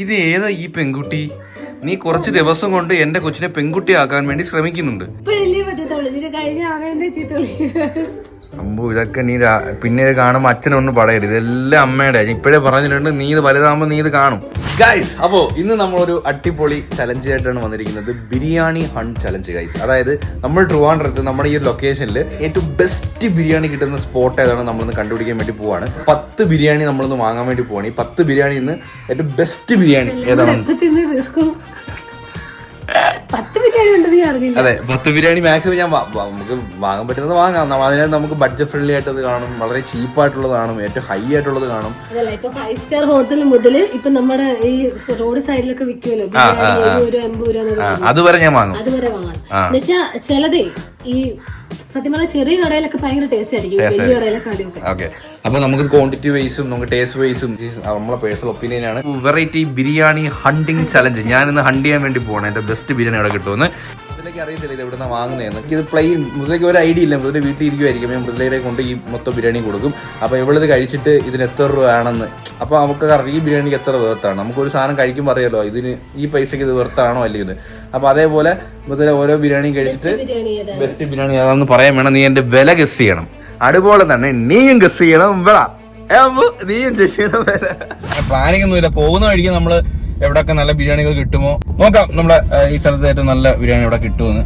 ഇത് ഏതാ ഈ പെൺകുട്ടി? നീ കുറച്ച് ദിവസം കൊണ്ട് എന്റെ കൊച്ചിനെ പെൺകുട്ടിയാക്കാൻ വേണ്ടി ശ്രമിക്കുന്നുണ്ട്. അമ്പു ഇതൊക്കെ നീ പിന്നെ കാണുമ്പോ അച്ഛനൊന്നും പറയരുത്. ഇതെല്ലാം അമ്മയുടെ. ഇപ്പോഴേ പറഞ്ഞിട്ടുണ്ട്, നീ ഇത് വലുതാകുമ്പോ നീ ഇത് കാണും. ഗൈസ്, അപ്പോ ഇന്ന് നമ്മളൊരു അടിപൊളി ചലഞ്ച് ആയിട്ടാണ് വന്നിരിക്കുന്നത്. Biryani hunt challenge guys. അതായത് നമ്മൾ ട്രിവാൻഡ്രത്ത് നമ്മുടെ ഈ ഒരു ലൊക്കേഷനിൽ ഏറ്റവും ബെസ്റ്റ് ബിരിയാണി കിട്ടുന്ന സ്പോട്ട് ഏതാണ് നമ്മളൊന്ന് കണ്ടുപിടിക്കാൻ വേണ്ടി പോവാണ്. 10 ബിരിയാണി നമ്മളൊന്ന് വാങ്ങാൻ വേണ്ടി പോവാണ്. ഈ 10 ബിരിയാണി ഇന്ന് ഏറ്റവും ബെസ്റ്റ് ബിരിയാണി ഏതാണ്? അതെ, 10 ബിരിയാണി മാക്സിമം ഞാൻ നമുക്ക് വാങ്ങാൻ പറ്റുന്നത് വാങ്ങാം. അതിനകത്ത് നമുക്ക് ബഡ്ജറ്റ് ഫ്രണ്ട്ലി ആയിട്ടത് കാണും, വളരെ ചീപ്പായിട്ടുള്ളത് കാണും, ഏറ്റവും ഹൈ ആയിട്ടുള്ളത് കാണും. ഇപ്പൊ 5 സ്റ്റാർ ഹോട്ടൽ മുതൽ ഇപ്പൊ നമ്മുടെ ഈ റോഡ് സൈഡിലൊക്കെ വിൽക്കുമല്ലോ, അതുവരെ ഞാൻ വാങ്ങും. അതുവരെ വാങ്ങണം. എന്നുവെച്ചാ ചിലതേ ഈ സത്യം പറഞ്ഞാൽ ചെറിയ കടയിലൊക്കെ ഭയങ്കര ടേസ്റ്റ് ആയിരിക്കും, വലിയ കടയിലൊക്കെ. ഓക്കെ, അപ്പൊ നമുക്ക് ക്വാണ്ടിറ്റി വൈസും നമുക്ക് ടേസ്റ്റ് വൈസും നമ്മളെ പേഴ്സണൽ ഒപ്പീനിയൻ ആണ്. Variety biryani hunting challenge. ഞാൻ ഇന്ന് ഹണ്ട് ചെയ്യാൻ വേണ്ടി പോകണം എന്റെ ബെസ്റ്റ് ബിരിയാണി അവിടെ കിട്ടുമെന്ന്. മുതലേക്ക് അറിയത്തില്ല ഇത് എവിടുന്ന വാങ്ങുന്നതെന്ന്. ഇത് പ്ലെയിൻ മുതലേക്ക് ഒരു ഐഡിയ ഇല്ല. മുതൽ വീട്ടിൽ ഇരിക്കുമായിരിക്കും. ഞാൻ മുതലേരെ കൊണ്ട് ഈ മൊത്തം ബിരിയാണി കൊടുക്കും. അപ്പോൾ ഇവളിത് കഴിച്ചിട്ട് ഇതിന് എത്ര രൂപ ആണെന്ന്. അപ്പോൾ നമുക്ക് അറിയാം ഈ ബിരിയാണിക്ക് എത്ര വേർത്താണ്. നമുക്കൊരു സാധനം കഴിക്കുമ്പോൾ അറിയാലോ ഇതിന് ഈ പൈസക്ക് ഇത് വെർത്താണോ അല്ലെങ്കിൽ ഇത്. അപ്പോൾ അതേപോലെ മുതൽ ഓരോ ബിരിയാണിയും കഴിച്ചിട്ട് ബെസ്റ്റ് ബിരിയാണി ഏതാണെന്ന് പറയാൻ വേണം. നീ എൻ്റെ വില ഗസ് ചെയ്യണം. അതുപോലെ തന്നെ നീയും ഗസ് ചെയ്യണം. നീയും ഗസ് ചെയ്യണം. പ്ലാനിങ് ഒന്നുമില്ല. പോകുന്ന വഴിക്ക് നമ്മള് എവിടെയൊക്കെ നല്ല ബിരിയാണികൾ കിട്ടുമോ നോക്കാം. നമ്മുടെ ഈ സ്ഥലത്ത് ഏറ്റവും നല്ല ബിരിയാണി എവിടെ കിട്ടുമെന്ന്.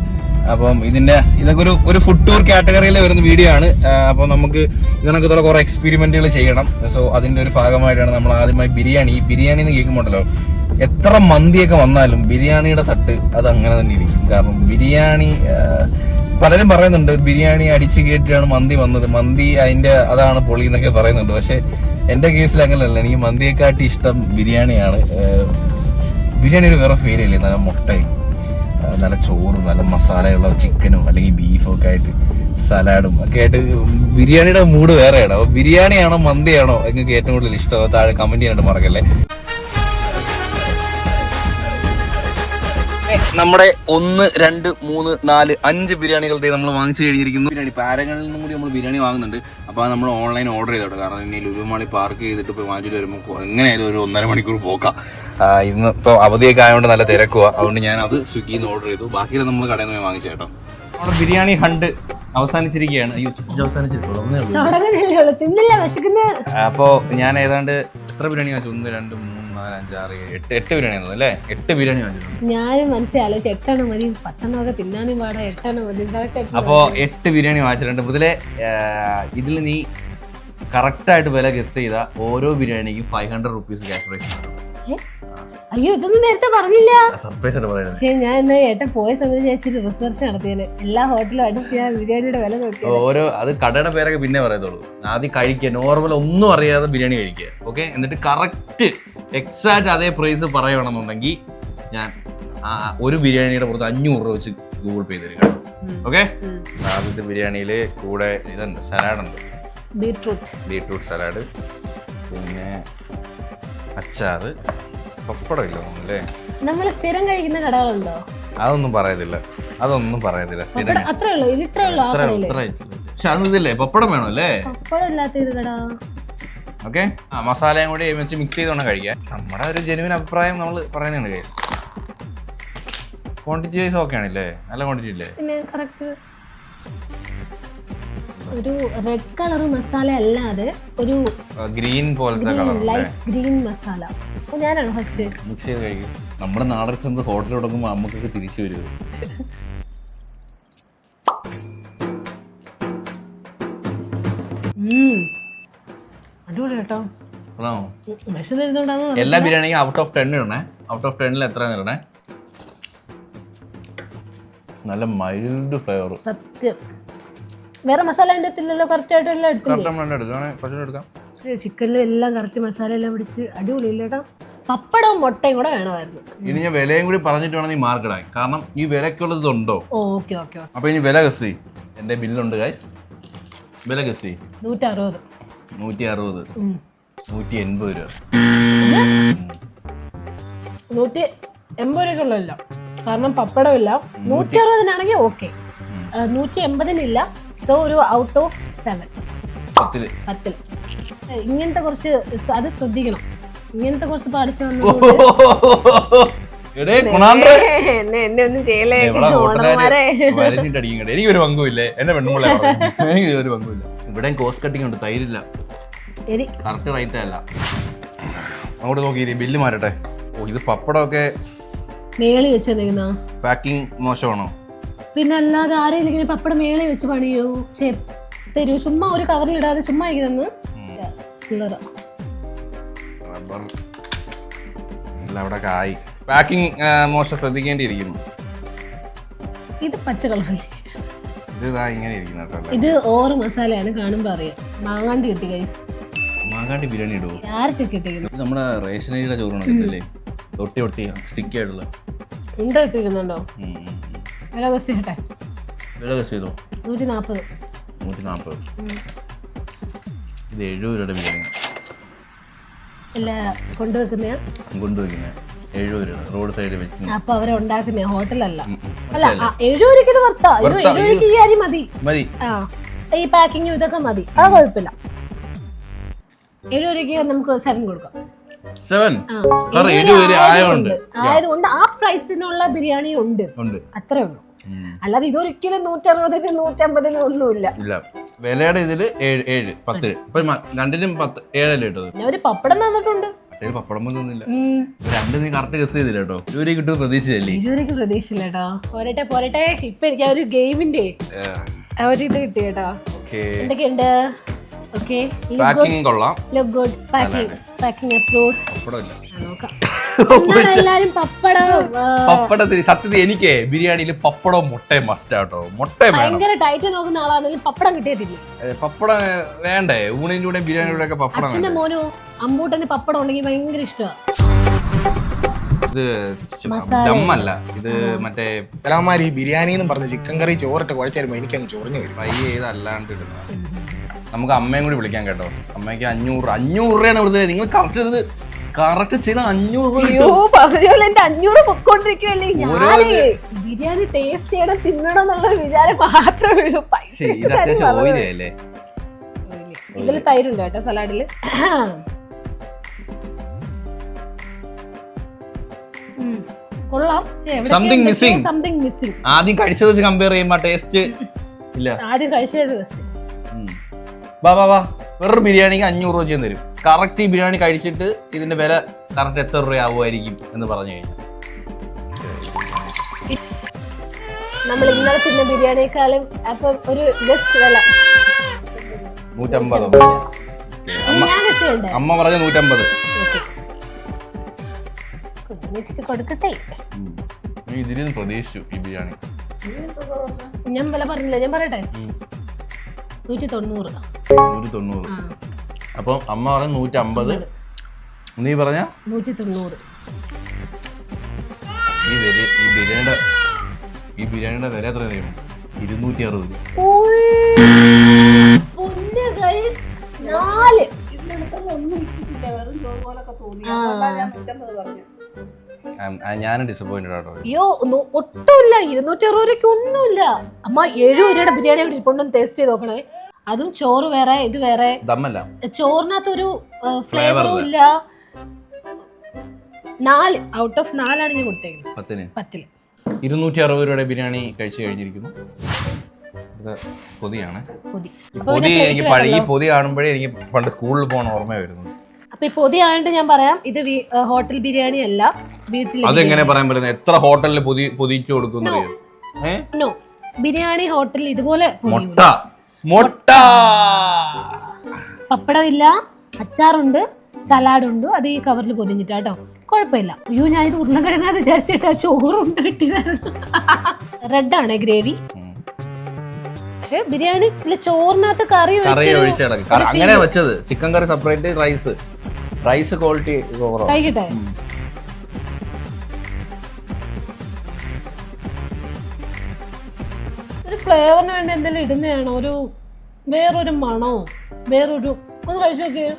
അപ്പം ഇതൊക്കെ ഒരു ഫുഡ് ടൂർ കാറ്റഗറിയിൽ വരുന്ന വീഡിയോ ആണ്. അപ്പോൾ നമുക്ക് ഇതിനൊക്കെ കുറെ എക്സ്പെരിമെന്റുകൾ ചെയ്യണം. സോ അതിന്റെ ഒരു ഭാഗമായിട്ടാണ് നമ്മൾ ആദ്യമായി ബിരിയാണി എന്ന് കേൾക്കുമ്പോണ്ടല്ലോ, എത്ര മന്തിയൊക്കെ വന്നാലും ബിരിയാണിയുടെ തട്ട് അത് അങ്ങനെ തന്നെ ഇരിക്കും. കാരണം ബിരിയാണി പലരും പറയുന്നുണ്ട് ബിരിയാണി അടിച്ചു കയറ്റിയാണ് മന്തി വന്നത്, മന്തി അതാണ് പൊളി എന്നൊക്കെ പറയുന്നുണ്ട്. പക്ഷെ എന്റെ കേസിൽ അങ്ങനെയല്ല. എനിക്ക് മന്തിയെക്കാട്ടി ഇഷ്ടം ബിരിയാണിയാണ്. ബിരിയാണി ഒരു വേറെ ഫീൽ ഇല്ലേ? നല്ല മുട്ടയും നല്ല ചോറും നല്ല മസാലയുള്ള ചിക്കനും അല്ലെങ്കിൽ ബീഫും ഒക്കെ ആയിട്ട് സലാഡും ഒക്കെ ആയിട്ട് ബിരിയാണിയുടെ മൂഡ് വേറെയാണ്. അപ്പൊ ബിരിയാണിയാണോ മന്തിയാണോ നിങ്ങൾക്ക് ഏറ്റവും കൂടുതൽ ഇഷ്ടം? താഴെ കമന്റ് ചെയ്യാനായിട്ട് മറക്കല്ലേ. നമ്മുടെ 1, 2, 3, 4, 5 ബിരിയാണികൾ നമ്മൾ വാങ്ങിച്ചു കഴിഞ്ഞിരിക്കുന്നു. ബിരിയാണി പാരങ്ങളിൽ നിന്നും കൂടി നമ്മൾ ബിരിയാണി വാങ്ങുന്നുണ്ട്. അപ്പോൾ നമ്മൾ ഓൺലൈൻ ഓർഡർ ചെയ്തോട്ടെ. കാരണം ഇനി ലുലുമാളി പാർക്ക് ചെയ്തിട്ട് പോയി വാങ്ങിച്ചിട്ട് വരുമ്പോൾ എങ്ങനെയായാലും ഒരു 1.5 മണിക്കൂർ പോക്കാം. ഇന്ന് ഇപ്പോൾ അവധിയൊക്കെ ആയതുകൊണ്ട് നല്ല തിരക്കുക. അതുകൊണ്ട് ഞാൻ അത് സ്വിഗ്ഗിയിൽ നിന്ന് ഓർഡർ ചെയ്തു. ബാക്കിയുള്ള നമ്മൾ കടയിൽ നിന്ന് വാങ്ങിച്ചു കേട്ടോ. നമ്മുടെ ബിരിയാണി ഹണ്ട് അവസാനിച്ചിരിക്കുകയാണ്. അപ്പോൾ ഞാൻ ഏതാണ്ട് എത്ര ബിരിയാണി വാങ്ങിച്ചു? 1, 2, 3, 4, 5, 6, 7, 8 ബിരിയാണി അല്ലേ? 8 ബിരിയാണി വാങ്ങിച്ചിട്ടുണ്ട്. ഞാനും മനസ്സിലാലോചിച്ചു 8 മതി, 10 തിന്നാനും പാടാ, 8 മതി. അപ്പോൾ 8 ബിരിയാണി വാങ്ങിച്ചിട്ടുണ്ട്. മുതലേ ഇതിൽ നീ കറക്റ്റായിട്ട് വില ഗസ് ചെയ്ത ഓരോ ബിരിയാണിക്കും 500 rupees ക്യാഷ് പ്രൈസ്. അയ്യോ, ഇതൊന്നും നേരത്തെ പറഞ്ഞില്ല. സർപ്രൈസ് ആയിട്ട് പറയുന്നത്. പക്ഷേ ഞാൻ ഏട്ടൻ പോയ സമയത്ത് ഞാൻ ഇച്ചിരി റിസർച്ച് നടത്തിയത്. എല്ലാ ഹോട്ടലും അടിച്ച് ഞാൻ ബിരിയാണിയുടെ വില നോക്കി. അത് കടയുടെ പേരൊക്കെ പിന്നെ പറയത്തുള്ളൂ. ആദ്യം കഴിക്കുക, നോർമൽ ഒന്നും അറിയാതെ ബിരിയാണി കഴിക്കുക. ഓക്കെ, എന്നിട്ട് കറക്റ്റ് എക്സാക്ട് അതേ പ്രൈസ് പറയണമെന്നുണ്ടെങ്കിൽ ഞാൻ ഒരു ബിരിയാണിയുടെ പുറത്ത് 500 രൂപ വെച്ച് ഗൂഗിൾ പേ തരിക. ഓക്കെ, ആദ്യത്തെ ബിരിയാണിയിൽ കൂടെ ഇതുണ്ട്, സലാഡുണ്ട്, ബീട്രൂട്ട് സലാഡ്, പിന്നെ അച്ചാറ്, പപ്പടം ഇല്ല അല്ലേ? നമ്മൾ സ്ഥിരം കഴിക്കുന്ന കടകളുണ്ടോ? അതൊന്നും പറയത്തില്ല. അത്രേ ഉള്ളൂ. ഇത് ഇത്രേ ഉള്ളൂ. പക്ഷെ അത് ഇതില്ലേ, പപ്പടം വേണം അല്ലേ? പപ്പടം ഇല്ലാത്ത ഇത് കട. ഓക്കെ, മസാലയും കൂടി വെച്ച് മിക്സ് ചെയ്തോണം കഴിക്കാൻ. നമ്മുടെ ഒരു ജെനുവിൻ അഭിപ്രായം നമ്മൾ പറയുന്നുണ്ട് കേസ്. ക്വാണ്ടിറ്റി വൈസ് ഓക്കെ ആണല്ലേ? നല്ല ക്വാണ്ടിറ്റി ഇല്ലേ? പിന്നെ കറക്റ്റ് ഒരു റെഡ് കളർ മസാല അല്ലാതെ ഒരു ഗ്രീൻ പോലത്തെ കളർ, ലൈറ്റ് ഗ്രീൻ മസാല. ഞാനാണ് ഫസ്റ്റ് മിക്സ് ചെയ്ത് കഴിക്കും. നമ്മുടെ നാടൻ സ്വന്തം ഹോട്ടൽ തുടങ്ങുമ്പോൾ നമുക്കൊക്കെ തിരിച്ചു വരുമോ? അടിപൊളി കേട്ടോ. എല്ലാ ബിരിയാണിക്കും ഔട്ട് ഓഫ് 10 ഇടണേ. ഔട്ട് ഓഫ് 10 എത്ര ഇടണേ? നല്ല മൈൽഡ് ഫ്ലേവർ. സത്യം. വേറെ മസാല അതിൻ്റെ അകത്തില്ലല്ലോ. കറക്റ്റ് ആയിട്ട് എല്ലാം എടുക്കാം. ചിക്കനിലും എല്ലാം കറക്റ്റ് മസാല എല്ലാം പിടിച്ച് അടിപൊളി ഇല്ലേട്ടാ. പപ്പടവും മുട്ടയും കൂടെ വേണമായിരുന്നു. ഇനി ഞാൻ വിലയും കൂടി പറഞ്ഞിട്ട് വേണം നീ മാർക്കിടാൻ. കാരണം ഈ വിലക്കുള്ളത് ഉണ്ടോ? ഓക്കെ. അപ്പൊ ഇനി വില ഗസ് ചെയ്യ്. എന്റെ ബില്ലുണ്ട് ഗൈസ്. വില ഗസ് ചെയ്യ്. 160. 160. 180 രൂപ. 180 രൂപയ്ക്കുള്ളതല്ല. കാരണം പപ്പടമില്ല. 160-നാണെങ്കിൽ ഓക്കെ. 180-നില്ല. സോ ഒരു ഔട്ട് ഓഫ് 7. 10. ഇങ്ങനത്തെ കുറച്ച് അത് ശ്രദ്ധിക്കണം. ഇങ്ങനത്തെ കുറച്ച് പാടിച്ചു എന്നെ ഒന്നും ചെയ്യലേ എനിക്കൊരു പങ്കുമില്ലേ എന്നെ പെണ്ണുമുള്ള എനിക്കൊരു പങ്കുമില്ല. ഇവിടെയും കോസ്റ്റ് കട്ടിങ് ഉണ്ട്, തൈരില്ല, കറക്റ്റ് റേറ്റ് അല്ല. അങ്ങോട്ട് നോക്കി ബില്ല് മാറട്ടെ. ഓ ഇത് പപ്പടമൊക്കെ മേളി വെച്ചെന്താ പാക്കിംഗ് മോശമാണോ? പിന്നെ അല്ലാതെ ആരെങ്കിലും ഇങ്ങനെ പപ്പടം മേളി വെച്ച് പണിയോ തരൂ? ചുമ്മാ ഒരു കവറിൽ ഇടാതെ ചുമ്മാ തന്ന് അവിടെ കായ് പാക്കിംഗ് മോശം ശ്രദ്ധിക്കേണ്ടിയിരിക്കുന്നു. ഇത് പച്ച കളറല്ലേ? ഇത് ഇങ്ങനെ ഇരിക്കുന്നു. ഇത് ഓറ് മസാലയാണ്, കാണുമ്പോ അറിയാം. മാങ്ങാണ്ടി കിട്ടി ഗൈസ്. മാങ്ങാണ്ടി ബിരിയാണി ഇടുവോ? ക്യാരറ്റ് കിട്ടിയിരുന്നു. നമ്മുടെ റേഷനരിയുടെ ചോറാണ് കിട്ടല്ലേ? ഒട്ടി ഒട്ടി സ്റ്റിക്ക് ആയിട്ടുള്ള ഉണ്ട ഇട്ടിരിക്കുന്നുണ്ടോ? വില ബസ് കേട്ടെ. വില ബസ് ചെയ്തോ? 140. 140. ഇത് 70 രൂപയുടെ ബിരിയാണി. അല്ല കൊണ്ടുവെക്കുന്ന 70 രൂപ റോഡ് സൈഡിൽ വെച്ച്. അപ്പൊ അവരെ ഉണ്ടാക്കുന്ന ഹോട്ടലല്ല. അല്ല 70 രൂപയ്ക്ക് ഇത് വർത്താ. 70 രൂപയ്ക്ക് ഈ അരി മതി. ഈ പാക്കിങ്ങും ഇതൊക്കെ മതി, അത് കുഴപ്പമില്ല. 70 രൂപയ്ക്ക് നമുക്ക് 7 കൊടുക്കാം. ആയതുകൊണ്ട് ആ പ്രൈസിനുള്ള ബിരിയാണി ഉണ്ട്, അത്രേ ഉള്ളൂ. അല്ലാതെ ഇതൊരിക്കലും 160-ന് 150-ന് ഒന്നുമില്ല. വിലയുടെ ഇതില് 7 10 രണ്ടിനും 7 ഇട്ടത്. ഒരു പപ്പടം തന്നിട്ടുണ്ട്. പപ്പടം തന്നില്ല. രണ്ടു നീ കറക്റ്റ് ഗസ് ചെയ്തില്ല കേട്ടോ. 20 കിട്ടും പ്രതീക്ഷയല്ലേ? 20 പ്രതീക്ഷയില്ല കേട്ടോ. പോരട്ടെ. ഇപ്പൊ എനിക്ക് ആ ഒരു ഗെയിമിന്റെ ഇത് കിട്ടി കേട്ടോ. എന്തൊക്കെയുണ്ട്? എല്ലാരും പപ്പടത്തിന് സത്യത്തിൽ എനിക്ക് ബിരിയാണിയിൽ പപ്പടവും മുട്ടയും മസ്റ്റ് ആട്ടോ. മുട്ട ഭയങ്കര ടൈറ്റ് നോക്കുന്ന ആളാണെങ്കിൽ പപ്പടം കിട്ടിയതില്ല. പപ്പടം വേണ്ടേ? ഊണിന്റെ കൂടെ ബിരിയാണിയുടെ ഒക്കെ പപ്പടം. അച്ഛന്റെ മോനോ അമ്പൂട്ടന് പപ്പടം ഉണ്ടെങ്കിൽ ഭയങ്കര ഇഷ്ടമാണ്. ഇത് ദമ്മല്ല, ഇത് മറ്റേ സലാമാരി ബിരിയാണി എന്ന് പറഞ്ഞ ചിക്കൻ കറി ചോറിട്ട് കുഴച്ചായിരുന്നു. എനിക്ക് അങ്ങ് ചൊറിഞ്ഞു വരും. ഫ്രൈ ചെയ്തല്ലാണ്ട് ഇടുന്നത്. നമുക്ക് അമ്മയും കൂടി വിളിക്കാൻ കേട്ടോ. അമ്മയ്ക്ക് 500 രൂപയാണ് ഇവിടുത്തെ. നിങ്ങൾ കറക്റ്റ് ചെയ്ത 500 ബിരിയാണി ടേസ്റ്റ് ചെയ്യണം, തിന്നണം എന്നുള്ള വിചാരം മാത്രമേ ഉള്ളൂ. ഇതില് തൈരുണ്ട് കേട്ടോ സലാഡില്. കൊള്ളാം. Something missing. ആദ്യം കഴിച്ചത് വെച്ച് കമ്പയർ ചെയ്യുമ്പോ ടേസ്റ്റ് ഇല്ല. ആദ്യം കഴിച്ചത് ബെസ്റ്റ്. വാ വേറൊരു ബിരിയാണിക്ക് 500 രൂപ ചെയ്യാൻ തരും. കറക്റ്റ് ഈ ബിരിയാണി കഴിച്ചിട്ട് ഇതിന്റെ വില കറക്റ്റ് എത്ര രൂപ ആവുമായിരിക്കും എന്ന് പറഞ്ഞു കഴിഞ്ഞാൽ നമ്മൾ ഇന്നലെ തിന്ന ബിരിയാണിയേക്കാളും അപ്പൊ ഒരു വില 150. അമ്മ പറഞ്ഞ 150. കൊടുക്കട്ടെ. ഇതിന് പ്രതീക്ഷിച്ചു ഈ ബിരിയാണി. ഞാൻ വില പറഞ്ഞില്ല, ഞാൻ പറയട്ടെ. 190. അപ്പൊ അമ്മ പറഞ്ഞ 150, നീ പറഞ്ഞ 190. ഈ ബിരിയാണിയുടെ വില എത്ര തരും? 260. ഞാൻ ഡിസപ്പോയിന്റഡ് ആട്ടോ. അയ്യോ ഒട്ടുമില്ല. 260 രൂപയ്ക്ക് ഒന്നുമില്ല. അമ്മ 70 രൂപയുടെ ബിരിയാണി ഇവിടെ ഇപ്പൊന്നും ടേസ്റ്റ് ചെയ്ത് നോക്കണേ. അതും ചോറ് വേറെ, ഇത് വേറെ. ദമ്മല്ല, ചോറിനകത്തൊരു ഫ്ലേവറും ഇല്ല. 4 ഔട്ട് ഓഫ് 4 ആണ് ഞാൻ കൊടുത്തേക്കുന്നത്. 10 260 രൂപയുടെ ബിരിയാണി കഴിച്ചു കഴിഞ്ഞിരിക്കുന്നു. ഇത് പൊതിയാണ്. ഈ പൊതി കാണുമ്പോഴേ എനിക്ക് പണ്ട് സ്കൂളിൽ പോകണ ഓർമ്മ വരുന്നത്. അപ്പൊ ഈ പൊതി ആയിട്ട് ഞാൻ പറയാം, ഇത് ഹോട്ടൽ ബിരിയാണി അല്ല, വീട്ടിൽ. അതെങ്ങനെ പറയാൻ പറ്റുന്നത്? എത്ര ഹോട്ടലിൽ പൊതിച്ചു കൊടുക്കുന്നു? ബിരിയാണി ഹോട്ടലിൽ ഇതുപോലെ മുട്ട പപ്പടമില്ല, അച്ചാറുണ്ട്, സലാഡുണ്ട്. അത് ഈ കവറിൽ പൊതിഞ്ഞിട്ടാട്ടോ, കുഴപ്പമില്ല. അയ്യോ ഞാൻ ഇത് ഉരുളക്കിഴങ്ങാന്ന് വിചാരിച്ചിട്ടാ ചോറുണ്ട് കിട്ടിയതായിരുന്നു. റെഡാണ് ഗ്രേവി. പക്ഷെ ബിരിയാണി ചോറിനകത്ത് കറി അങ്ങനെ വെച്ചത്. ചിക്കൻ കറി സെപ്പറേറ്റ്, റൈസ് ക്വാളിറ്റി കഴിക്കട്ടെ. ഒരു ഫ്ലേവറിന് വേണ്ടി എന്തെങ്കിലും ഇടുന്നതാണോ? വേറൊരു മണോ, വേറൊരു ഒന്ന് കഴിച്ചു നോക്കിയേ.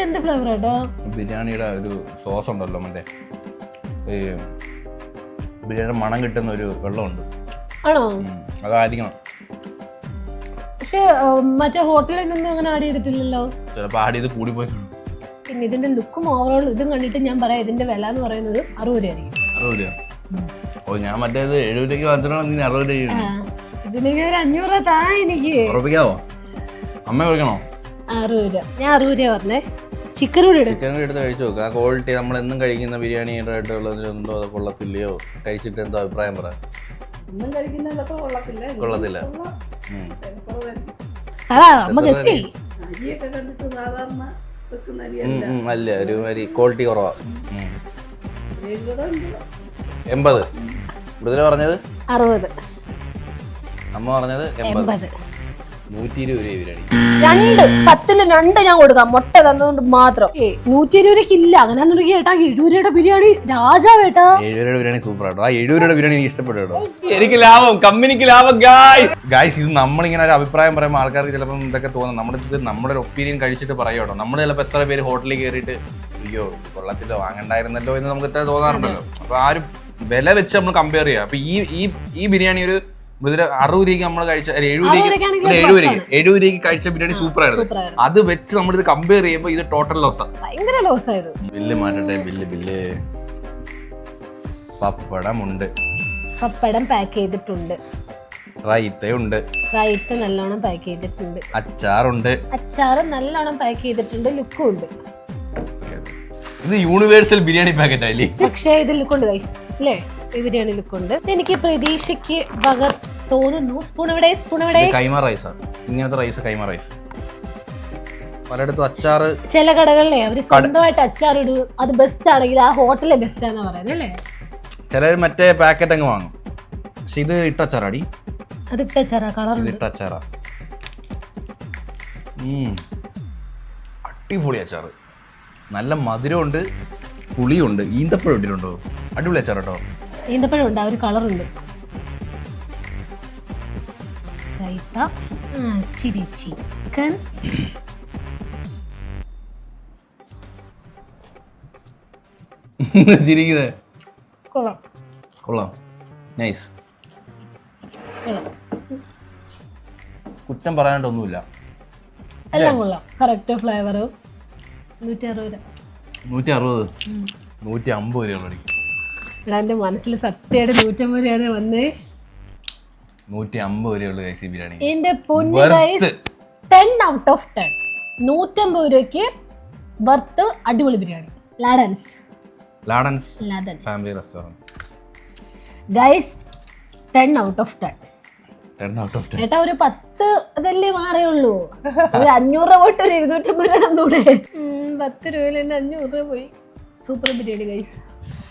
എന്ത് ഫ്ലേവർ ആട്ടോ? ബിരിയാണിയുടെ ഒരു സോസ് ഉണ്ടല്ലോ, മറ്റേ ബിരിയാണിയുടെ മണം കിട്ടുന്ന ഒരു വെള്ളമുണ്ട്. ആണോ? അതായിരിക്കണം. പക്ഷെ മറ്റേ ഹോട്ടലിൽ നിന്നും അങ്ങനെ ആഡ് ചെയ്തിട്ടില്ലല്ലോ. ചിലപ്പോൾ ആഡ് ചെയ്ത് കൂടി പോയി. പിന്നെ ഇതിന്റെ ലുക്കും ഓവറോൾ ഇതും കണ്ടിട്ട് ഞാൻ പറയാം ഇതിന്റെ വില എന്ന് പറയുന്നത് 60 രൂപയായിരിക്കും. 60 രൂപ? ഓ, ഞാൻ മറ്റേത് 70 രൂപയ്ക്ക് വാങ്ങിച്ചിട്ടാണ് നീ 60 രൂപ. ഇതിനെങ്കിൽ ഒരു 500 രൂപ താ എനിക്ക്. ഉറപ്പിക്കാവോ? അമ്മ വിളിക്കണോ? 60 രൂപ. ഞാൻ 60 രൂപ പറഞ്ഞേ. ചിക്കൻ കൂടി എടുത്ത് കഴിച്ചു നോക്കുക. ആ ക്വാളിറ്റി നമ്മൾ എന്നും കഴിക്കുന്ന ബിരിയാണിയുടെ ആയിട്ടുള്ളതിലുണ്ടോ അതോ കൊള്ളത്തില്ലയോ? കഴിച്ചിട്ട് എന്തോ അഭിപ്രായം പറ. കൊള്ളത്തില്ല. അല്ല, ഒരു മാതിരി ക്വാളിറ്റി കുറവാ. 80. മൃദുല പറഞ്ഞത് 60. അമ്മ പറഞ്ഞത് 80. 120 രൂപ ബിരിയാണി. 10ല് 2 ഞാൻ കൊടുക്കാം. മുട്ട തന്നതുകൊണ്ട് മാത്രം. 120 രൂപയ്ക്ക് ഇല്ല. അങ്ങനെ ഏട്ടാ 70 രൂപയുടെ ബിരിയാണി രാജാവേട്ടാ. 70 രൂപയുടെ ബിരിയാണി സൂപ്പർ ആട്ടോ. ആ 70 രൂപയുടെ ബിരിയാണി എനിക്ക് ഇഷ്ടപ്പെട്ടു കേട്ടോ. എനിക്ക് ലാഭം, കമ്പനിക്ക് ലാഭം. ഗായ്സ് ഇത് നമ്മളിങ്ങനെ ഒരു അഭിപ്രായം പറയുമ്പോൾ ആൾക്കാർക്ക് ചിലപ്പം ഇതൊക്കെ തോന്നും. നമ്മുടെ ഒരു ഒപ്പീനിയൻ കഴിച്ചിട്ട് പറയും കേട്ടോ. നമ്മൾ ചിലപ്പോൾ എത്ര പേര് ഹോട്ടലിൽ കയറിയിട്ട് അയ്യോ കൊള്ളത്തില്ലോ വാങ്ങണ്ടായിരുന്നല്ലോ എന്ന് നമുക്ക് എത്ര തോന്നാറുണ്ടല്ലോ. അപ്പൊ ആ ഒരു വില വെച്ച് നമ്മൾ കമ്പയർ ചെയ്യാം. അപ്പൊ ഈ ബിരിയാണി ഒരു 60 രൂപയ്ക്ക് നമ്മൾ കഴിച്ച 70 രൂപയ്ക്ക് കഴിച്ച ബിരിയാണി സൂപ്പർ ആയിരുന്നു. അത് വെച്ച് നമ്മളിത് കമ്പയർ ചെയ്യുമ്പോൾ ഇത് ടോട്ടൽ ലോസാണ്. ഭയങ്കര ലോസായത്. ബില്ല് മാറ്റട്ടെ. ബില്ല് പപ്പടമുണ്ട്. പപ്പടം പാക്ക് ചെയ്തിട്ടുണ്ട്. റൈത്തയുണ്ട്. റൈത്ത നല്ലോണം പാക്ക് ചെയ്തിട്ടുണ്ട്. അച്ചാറുണ്ട്. അച്ചാറ് നല്ലോണം പാക്ക് ചെയ്തിട്ടുണ്ട്. ലുക്കും ഉണ്ട്. ഇത് യൂണിവേഴ്സൽ ബിരിയാണി പാക്കറ്റ് ആയില്ലേ? പക്ഷേ ഇത് ലുക്കുണ്ട് ഗൈസ് അല്ലേ? ഈ ബിരിയാണി ലുക്കുണ്ട്. എനിക്ക് പ്രതീക്ഷയ്ക്ക് വക തോന്നുന്നു. സ്പൂൺ എവിടെ? കൈമ റൈസാ. ഇങ്ങനത്തെ റൈസ് കൈമ റൈസ്. പലയിടത്തും അച്ചാറ് ചില കടകളിലെ അവര് സ്വന്തമായിട്ട് അച്ചാർ ഇടും. അത് ബെസ്റ്റ് ആണെങ്കിൽ ആ ഹോട്ടലിലെ ബെസ്റ്റ് ആണെന്ന് പറയുന്നത് അല്ലേ? ചിലർ മറ്റേ പാക്കറ്റ് അങ്ങ് വാങ്ങും. പക്ഷെ ഇത് ഇട്ടച്ചാറാടി. അത് ഇട്ടച്ചാറാ. കളർ ഇട്ടച്ചാറാ. അടിപൊളി അച്ചാറ്. നല്ല മധുരമുണ്ട്, പുളിയുണ്ട്. ഈന്തപ്പഴം ഇട്ടിട്ടുണ്ടോ? അടിപൊളി അച്ചാർ കേട്ടോ. ഈന്തപ്പഴം ഉണ്ട്. ആ ഒരു കളറുണ്ട്. റൈത്ത, ഇച്ചിരി ചിക്കൻ. ചിരിക്കുന്നേ കൊള്ളാം. നൈസ്. കുറ്റം പറയാനായിട്ടൊന്നുമില്ല. എല്ലാം കൊള്ളാം. Correct flavour. 160 രൂപ. 150 രൂപ. എന്റെ മനസ്സിൽ സത്യമായിട്ട് 150 രൂപയാണ് വന്നേ. 150 രൂപയുള്ള കൈസി ബിരിയാണി. എന്റെ പൊന്നു ഗൈസ് 10 out of 10. 150 രൂപയ്ക്ക് വർത്ത് അടിപൊളി biryani. Ladens family restaurant. Guys 10 out of 10. 10 out of 10. ഏട്ടാ ഒരു 10 അതല്ലേ മാറിയുള്ളൂ. ഒരു 500 രൂപ പോയിട്ട് ഒരു 250 രൂപ തന്നൂടെ? 10 രൂപയിൽ തന്നെ 500 രൂപ പോയി. Super biryani guys.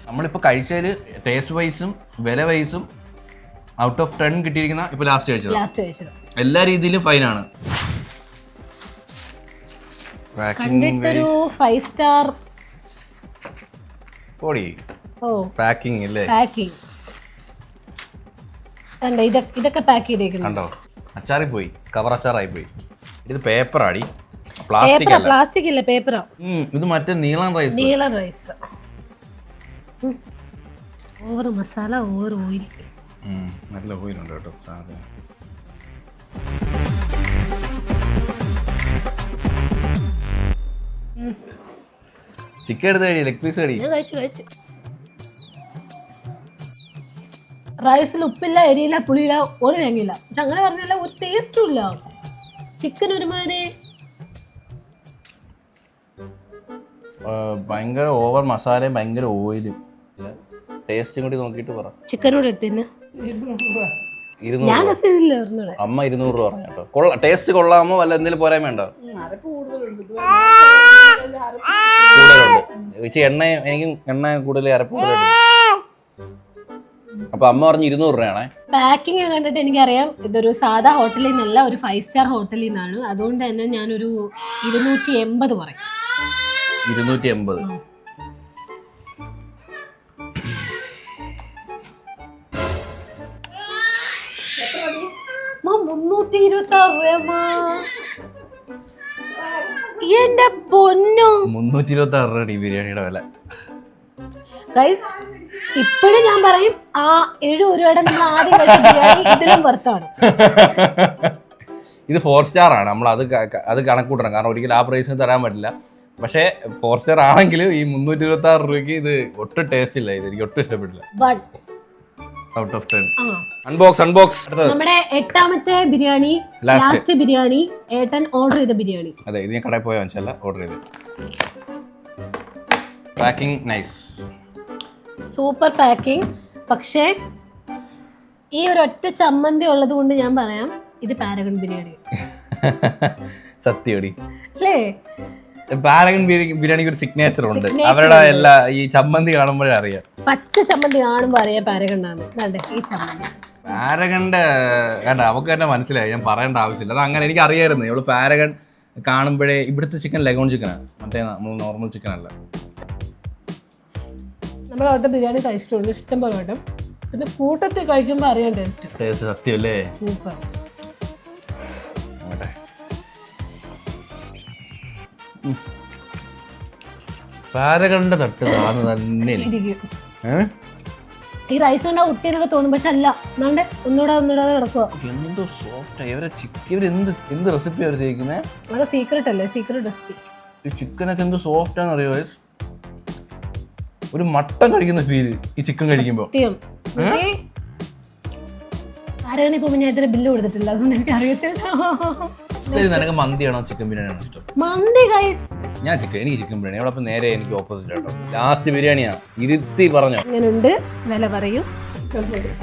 നമ്മളിപ്പോൾ കഴിച്ചതിൽ ടേസ്റ്റ് വൈസും വില വൈസും ഔട്ട് ഓഫ് 10 കിട്ടിയിരിക്കുന്ന ഇപ്പൊ ലാസ്റ്റ് കഴിച്ചത് എല്ലാ രീതിയിലും ഫൈനാണ്. കണ്ടിട്ടൊരു 5 സ്റ്റാർ. പാക്കിംഗ് അല്ലേ? പാക്കിംഗ് കണ്ടോ? ഇതൊക്കെ പാക്ക് ചെയ്തേക്കുന്നു കണ്ടോ? അച്ചാറിൽ പോയി, കവർ അച്ചാറായി പോയി. ഇത് പേപ്പർ ആടി, പ്ലാസ്റ്റിക് ഇല്ല, പേപ്പറാ. ഇത് മറ്റേ നീളം rice. Over masala, over oil. നല്ല ഓയിലുണ്ട് കേട്ടോ സാധനം. ചിക്കൻ എടുത്ത് കഴിയും, ലെഗ് പീസ് കഴിച്ചു. റൈസിൽ ഉപ്പില്ല, എരിയില്ല, പുളിയില്ല, ഒരു തേങ്ങയില്ല. പക്ഷെ അങ്ങനെ പറഞ്ഞാൽ ഒരു ടേസ്റ്റും ഇല്ല. ചിക്കൻ ഒരുമാതിരി ഭയങ്കര ഓവർ മസാലയും ഭയങ്കര ഓയിലും. ടേസ്റ്റും കൂടി നോക്കിയിട്ട് പറ. ചിക്കനോട് എടുത്തന്നെ 200 അമ്മ 200 രൂപ പറഞ്ഞു കേട്ടോ. ടേസ്റ്റ് കൊള്ളാമോ? വല്ല എന്തെങ്കിലും പോരാൻ വേണ്ടോ? കൂടുതലുണ്ട്. എനിക്ക് എണ്ണ കൂടുതൽ അരപ്പ് കൂടുതലുണ്ട്. അപ്പൊ അമ്മ പറഞ്ഞു 200 രൂപയാണേ. പാക്കിംഗ് കണ്ടിട്ട് എനിക്കറിയാം ഇതൊരു സാധാ ഹോട്ടലിൽ നിന്നല്ല, ഒരു 5 സ്റ്റാർ ഹോട്ടലിൽ നിന്നാണ്. അതുകൊണ്ട് തന്നെ ഞാനൊരു 280 പറയും. 280. എന്റെ പൊന്നോ, 326 രൂപ ബിരിയാണിയുടെ വില. ഇപ്പോഴും ഞാൻ പറയും ആ 70 രൂപയുടെ നമ്മൾ ആദ്യം കഴിച്ച ബിരിയാണി ഇതിലും പുറത്താണ്. ഇത് 4 സ്റ്റാർ ആണ്. നമ്മൾ അത് കണക്കൂട്ടണം, കാരണം ഒരിക്കലും ആ പ്രൈസിന് തരാൻ പറ്റില്ല. പക്ഷേ 4 സ്റ്റാർ ആണെങ്കിലും ഈ 326 രൂപയ്ക്ക് ഇത് ഒട്ടും ടേസ്റ്റ് ഇല്ല. ഇത് എനിക്ക് ഒട്ടും ഇഷ്ടപ്പെട്ടില്ല. Out of 10. അൺബോക്സ്. നമ്മുടെ 8ാമത്തെ ബിരിയാണി, ലാസ്റ്റ് ബിരിയാണി, ഏട്ടൻ ഓർഡർ ചെയ്ത ബിരിയാണി. അതെ, ഇത് ഞാൻ കടയിൽ പോയ വാങ്ങിച്ചല്ല, ഓർഡർ ചെയ്ത്. Packing nice, super packing. പക്ഷേ ഈ ഒരു ഒറ്റ ചമ്മന്തി ഉള്ളത് കൊണ്ട് ഞാൻ പറയാം, ഇത് പാരഗൺ ബിരിയാണി. സത്യടി അല്ലേ? പാരഗൺ ബിരിയാണിക്ക് ഒരു സിഗ്നേച്ചർ ഉണ്ട്. അവരുടെ എല്ലാ ഈ ചമ്മന്തി കാണുമ്പോഴേ അറിയാം. പച്ച ചമ്മന്തി കാണുമ്പോ അറിയാം പാരഗണ്ണാണ്. ഈ ചമ്മന്തി പാരഗണിന്റെ വേണ്ട, അവക്ക് തന്നെ മനസ്സിലായി, ഞാൻ പറയേണ്ട ആവശ്യമില്ല. അത് അങ്ങനെ എനിക്ക് അറിയായിരുന്നു. ഇവള് പാരഗൺ കാണുമ്പോഴേ ഇവിടുത്തെ ചിക്കൻ ലഗോൺ ചിക്കനാണ്, മറ്റേ നമ്മൾ നോർമൽ ചിക്കൻ അല്ല. നമ്മൾ അവിടുത്തെ ബിരിയാണി കഴിച്ചിട്ടുണ്ട് ഇഷ്ടം പോലെ വട്ടം. പിന്നെ കൂട്ടത്തിൽ കഴിക്കുമ്പോൾ അറിയാം ടേസ്റ്റ്. സത്യമല്ലേ? സൂപ്പർ. പാരഗണിന്റെ തട്ട് തന്നെ ഈ റൈസ് കൊണ്ടാ ഒട്ടിയെന്നൊക്കെ തോന്നും, പക്ഷെ അല്ല. എന്നാണ്ട് ഒന്നുകൂടെ കിടക്കുക. എന്തോ സോഫ്റ്റ്. എന്ത് റെസിപ്പി അവർ ചെയ്യിക്കുന്നത്? അതൊക്കെ സീക്രട്ട് അല്ലേ? Secret recipe. ഈ ചിക്കനൊക്കെ എന്ത് സോഫ്റ്റ് ആണെന്ന് അറിയോ? ഒരു മട്ടൻ കഴിക്കുന്ന ഫീല് ഈ ചിക്കൻ കഴിക്കുമ്പോ. ആരാണ് ഇപ്പൊ ഞാൻ ഇതിന് ബില്ല് കൊടുത്തിട്ടില്ല, അതുകൊണ്ട് എനിക്ക് അറിയത്തില്ല. നിനക്ക് മന്തിയാണോ ചിക്കൻ ബിരിയാണിയാണോ ഇഷ്ടം? മന്തി ഗൈസ്. എനിക്ക് ചിക്കൻ ബിരിയാണി. അവിടെ നേരെ എനിക്ക് ഓപ്പോസിറ്റ് ആട്ടോ. ലാസ്റ്റ് ബിരിയാണിയാ ഇരുത്തി പറഞ്ഞോ. എങ്ങനെയുണ്ട്? വില പറയൂ.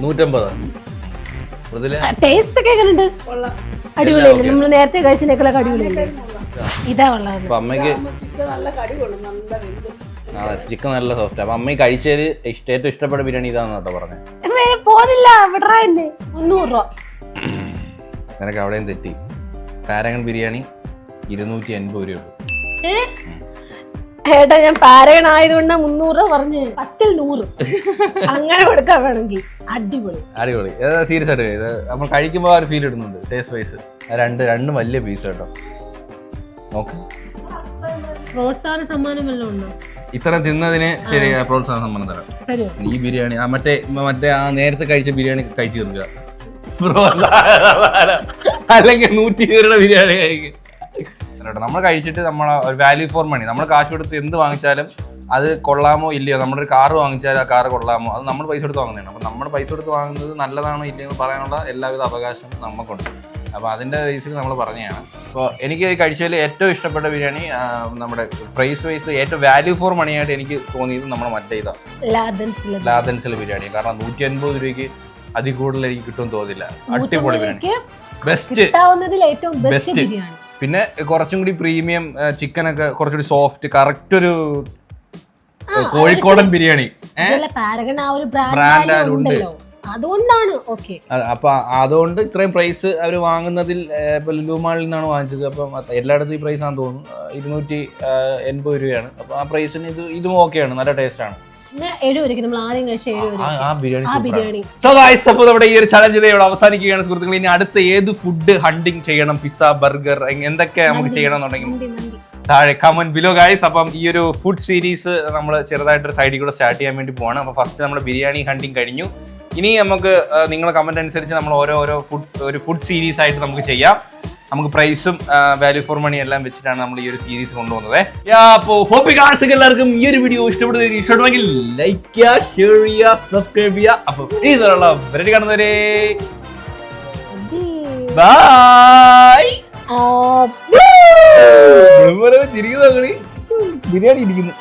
150. ടേസ്റ്റ് ഒക്കെ എങ്ങനെയുണ്ട്? അടിപൊളിയല്ലേ? നമ്മൾ നേരത്തെ കഴിച്ചതിനേക്കാളൊക്കെ അടിപൊളിയല്ലേ? ഇതാ ഉള്ളത്. അപ്പൊ അമ്മയ്ക്ക് ചിക്കൻ നല്ല സോഫ്റ്റ്. അപ്പൊ അമ്മ കഴിച്ചതിൽ ഏറ്റവും ഇഷ്ടപ്പെട്ട ബിരിയാണി ഇതാന്ന് കേട്ടോ പറഞ്ഞത്. പോന്നില്ല 300 രൂപ. നിനക്ക് അവിടെയും തെറ്റി. പാരഗൺ ബിരിയാണി 280 രൂപ. ഏട്ടാ, ഞാൻ പാരഗൺ ആയതുകൊണ്ട് 300 രൂപ പറഞ്ഞു. 10ൽ 100 അങ്ങനെ കൊടുക്കാൻ വേണമെങ്കിൽ. അടിപൊളി. സീരിയസ് ആയിട്ട് ഇത് നമ്മൾ കഴിക്കുമ്പോൾ ആ ഒരു ഫീൽ ഇടുന്നുണ്ട്. ടേസ്റ്റ് വൈസ് രണ്ടും വലിയ പീസ് കേട്ടോ. നോക്ക്, പ്രോത്സാഹന സമ്മാനം വല്ലതും ഉണ്ടോ? ഇത്ര തിന്നതിന് ശരി പ്രോത്സാഹന സമ്മാനം തരാം. ഈ ബിരിയാണി മറ്റേ ആ നേരത്തെ കഴിച്ച ബിരിയാണി കഴിച്ചു തീർക്കുക. അല്ലെങ്കിൽ 120 ബിരിയാണി കഴിക്കുക. നമ്മൾ കഴിച്ചിട്ട് നമ്മളെ വാല്യൂ ഫോർ മണി. നമ്മൾ കാശ് കൊടുത്ത് എന്ത് വാങ്ങിച്ചാലും അത് കൊള്ളാമോ ഇല്ലയോ. നമ്മുടെ ഒരു കാറ് വാങ്ങിച്ചാൽ ആ കാറ് കൊള്ളാമോ, അത് നമ്മൾ പൈസ കൊടുത്ത് വാങ്ങുന്നതാണ്. അപ്പം നമ്മൾ പൈസ കൊടുത്ത് വാങ്ങുന്നത് നല്ലതാണോ ഇല്ലയോ എന്ന് പറയാനുള്ള എല്ലാവിധ അവകാശം നമുക്കുണ്ട്. അപ്പോൾ അതിൻ്റെ ബേസിൽ നമ്മൾ പറഞ്ഞതാണ്. അപ്പോൾ എനിക്ക് കഴിച്ചതിൽ ഏറ്റവും ഇഷ്ടപ്പെട്ട ബിരിയാണി നമ്മുടെ പ്രൈസ് വൈസ് ഏറ്റവും വാല്യൂ ഫോർ മണിയായിട്ട് എനിക്ക് തോന്നിയത് നമ്മുടെ മറ്റേ ഇതാണ്, ലാദൻസിലെ ബിരിയാണി. കാരണം 180 രൂപയ്ക്ക് അതിൽ കൂടുതൽ എനിക്ക് കിട്ടുമെന്ന് തോന്നില്ല. അടിപൊളി ബിരിയാണി, ബെസ്റ്റ്. പിന്നെ കുറച്ചും കൂടി പ്രീമിയം ചിക്കനൊക്കെ കുറച്ചുകൂടി സോഫ്റ്റ്, കറക്റ്റ് ഒരു കോഴിക്കോടൻ ബിരിയാണി ബ്രാൻഡ് അതുകൊണ്ടാണ്. അപ്പൊ അതുകൊണ്ട് ഇത്രയും പ്രൈസ് അവർ വാങ്ങുന്നതിൽ ഇപ്പൊ ലുലു മാളിൽ നിന്നാണ് വാങ്ങിച്ചത്. അപ്പം എല്ലായിടത്തും ഈ പ്രൈസ് ആണെന്ന് തോന്നുന്നു. 280 രൂപയാണ്. അപ്പൊ ആ പ്രൈസിന് ഇതും ഓക്കെയാണ്, നല്ല ടേസ്റ്റ് ആണ്. സോ ഗൈസ്, അപ്പോൾ നമ്മുടെ ഈ ഒരു ചലഞ്ച് ഇവിടെ അവസാനിക്കുകയാണ് സുഹൃത്തുക്കളെ. ഇനി അടുത്ത ഏത് ഫുഡ് ഹണ്ടിങ് ചെയ്യണം, പിസ്സ, ബർഗർ, എന്തൊക്കെ നമുക്ക് ചെയ്യണം എന്നുണ്ടെങ്കിൽ താഴെ കമന്റ് ബിലോ ഗൈസ്. അപ്പം ഈ ഒരു ഫുഡ് സീരീസ് നമ്മൾ ചെറുതായിട്ടൊരു സൈഡിൽ കൂടെ സ്റ്റാർട്ട് ചെയ്യാൻ വേണ്ടി പോവാണ്. അപ്പോൾ ഫസ്റ്റ് നമ്മൾ ബിരിയാണി ഹണ്ടിങ് കഴിഞ്ഞു. ഇനി നമുക്ക് നിങ്ങളെ കമന്റ് അനുസരിച്ച് നമ്മൾ ഓരോ ഫുഡ് സീരീസ് ആയിട്ട് നമുക്ക് ചെയ്യാം. നമുക്ക് പ്രൈസും വാല്യൂ ഫോർ മണി എല്ലാം വെച്ചിട്ടാണ് നമ്മൾ ഈ ഒരു സീരീസ് കൊണ്ടുപോകുന്നത്. അപ്പോൾ ഹോപ്പ് എല്ലാവർക്കും ഈ ഒരു വീഡിയോ ഇഷ്ടപ്പെടുമെങ്കിൽ ലൈക്ക് ചെയ്യുക, ഷെയർ ചെയ്യുക, സബ്സ്ക്രൈബ് ചെയ്യുക. അപ്പോൾ ഇതിലുള്ള വെറൈറ്റി കാണുന്നവരെ ബൈ. ചിരിക്കുന്നു, ബിരിയാണി ഇരിക്കുന്നു.